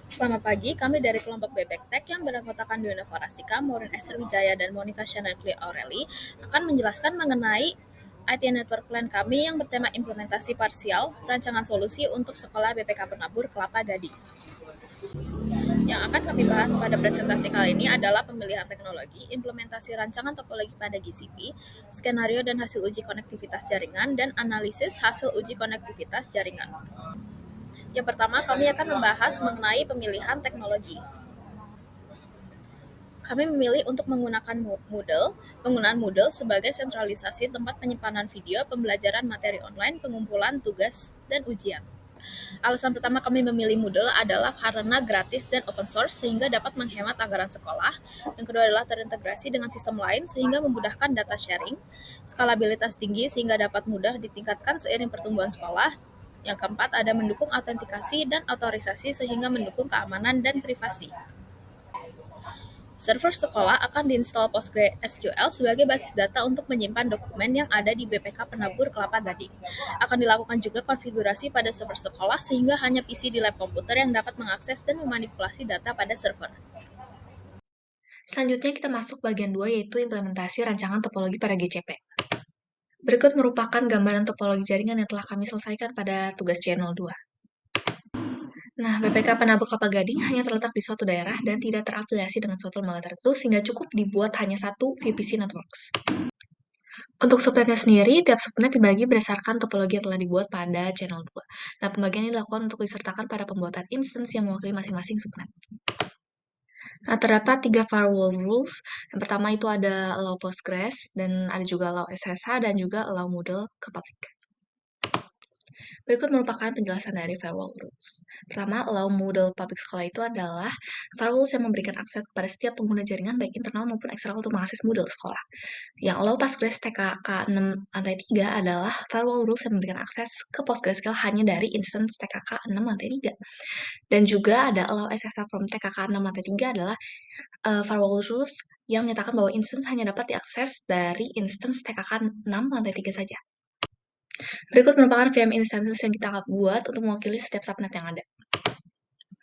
Selamat pagi, kami dari kelompok Bebek Tech yang beranggotakan Diona Farastika, Maureen Esther Wijaya, dan Monica Shanatli Aureli akan menjelaskan mengenai IT Network Plan kami yang bertema implementasi parsial, rancangan solusi untuk sekolah BPK Penabur Kelapa Gading. Yang akan kami bahas pada presentasi kali ini adalah pemilihan teknologi, implementasi rancangan topologi pada GCP, skenario dan hasil uji konektivitas jaringan, dan analisis hasil uji konektivitas jaringan. Yang pertama, kami akan membahas mengenai pemilihan teknologi. Kami memilih untuk menggunakan Moodle. Penggunaan Moodle sebagai sentralisasi tempat penyimpanan video, pembelajaran materi online, pengumpulan tugas, dan ujian. Alasan pertama kami memilih Moodle adalah karena gratis dan open source sehingga dapat menghemat anggaran sekolah. Yang kedua adalah terintegrasi dengan sistem lain sehingga memudahkan data sharing. Skalabilitas tinggi sehingga dapat mudah ditingkatkan seiring pertumbuhan sekolah. Yang keempat ada mendukung autentikasi dan otorisasi sehingga mendukung keamanan dan privasi. Server sekolah akan diinstal PostgreSQL sebagai basis data untuk menyimpan dokumen yang ada di BPK Penabur Kelapa Gading. Akan dilakukan juga konfigurasi pada server sekolah sehingga hanya PC di lab komputer yang dapat mengakses dan memanipulasi data pada server. Selanjutnya kita masuk bagian 2 yaitu implementasi rancangan topologi pada GCP. Berikut merupakan gambaran topologi jaringan yang telah kami selesaikan pada tugas C02. Nah, BPK Penabur Kelapa Gading hanya terletak di suatu daerah dan tidak terafiliasi dengan suatu lembaga tertentu sehingga cukup dibuat hanya satu VPC Networks. Untuk subnetnya sendiri, tiap subnet dibagi berdasarkan topologi yang telah dibuat pada channel 2. Nah, pembagian ini dilakukan untuk disertakan pada pembuatan instance yang mewakili masing-masing subnet. Nah, terdapat 3 firewall rules. Yang pertama itu ada allow Postgres, dan ada juga allow SSH, dan juga allow Moodle ke public. Berikut merupakan penjelasan dari firewall rules. Pertama, allow Moodle public sekolah itu adalah firewall yang memberikan akses kepada setiap pengguna jaringan baik internal maupun eksternal untuk mengakses Moodle sekolah. Yang allow Postgres TKK6 lantai 3 adalah firewall rules yang memberikan akses ke PostgreSQL hanya dari instance TKK6 lantai 3. Dan juga ada allow SSH from TKK6 lantai 3 adalah firewall rules yang menyatakan bahwa instance hanya dapat diakses dari instance TKK6 lantai 3 saja. Berikut merupakan VM instances yang kita buat untuk mewakili setiap subnet yang ada.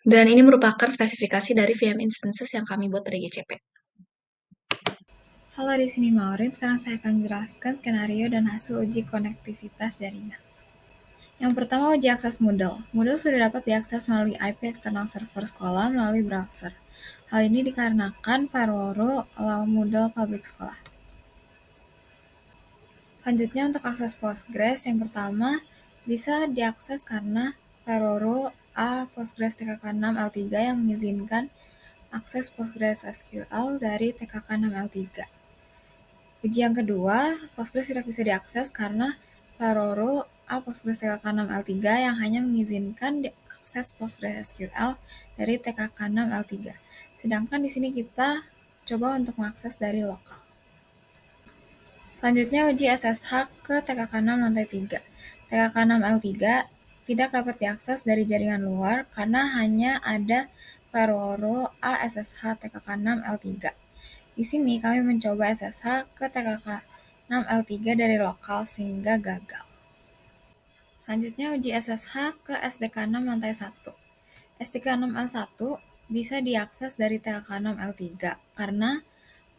Dan ini merupakan spesifikasi dari VM instances yang kami buat pada GCP. Halo, di sini Maureen. Sekarang saya akan menjelaskan skenario dan hasil uji konektivitas jaringan. Yang pertama, uji akses Moodle. Moodle sudah dapat diakses melalui IP eksternal server sekolah melalui browser. Hal ini dikarenakan firewall rule allow Moodle public sekolah. Selanjutnya, untuk akses Postgres, yang pertama bisa diakses karena firewall rule A Postgres TKK6 L3 yang mengizinkan akses PostgreSQL dari TKK6 L3. Uji yang kedua, Postgres tidak bisa diakses karena firewall rule A Postgres TKK6 L3 yang hanya mengizinkan diakses PostgreSQL dari TKK6 L3. Sedangkan di sini kita coba untuk mengakses dari lokal. Selanjutnya uji SSH ke TKK6 lantai 3. TKK6 L3 tidak dapat diakses dari jaringan luar karena hanya ada firewall rule A SSH TKK6 L3. Di sini kami mencoba SSH ke TKK6 L3 dari lokal sehingga gagal. Selanjutnya uji SSH ke SDK6 lantai 1. SDK6 L1 bisa diakses dari TKK6 L3 karena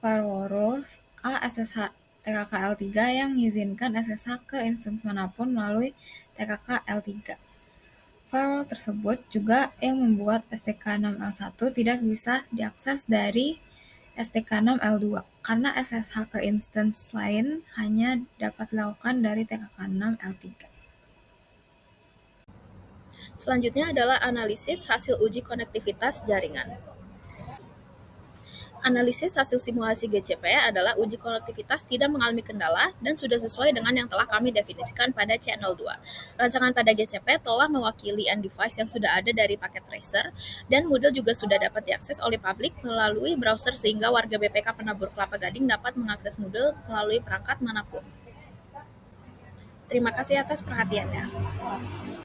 firewall rules A SSH TKK L3 yang mengizinkan SSH ke instance manapun melalui TKK L3. Firewall tersebut juga yang membuat SDK6 L1 tidak bisa diakses dari SDK6 L2 karena SSH ke instance lain hanya dapat dilakukan dari TKK6 L3. Selanjutnya adalah analisis hasil uji konektivitas jaringan. Analisis hasil simulasi GCP adalah uji konektivitas tidak mengalami kendala dan sudah sesuai dengan yang telah kami definisikan pada channel 2. Rancangan pada GCP telah mewakili end-device yang sudah ada dari paket tracer dan Moodle juga sudah dapat diakses oleh publik melalui browser sehingga warga BPK Penabur Kelapa Gading dapat mengakses Moodle melalui perangkat manapun. Terima kasih atas perhatiannya.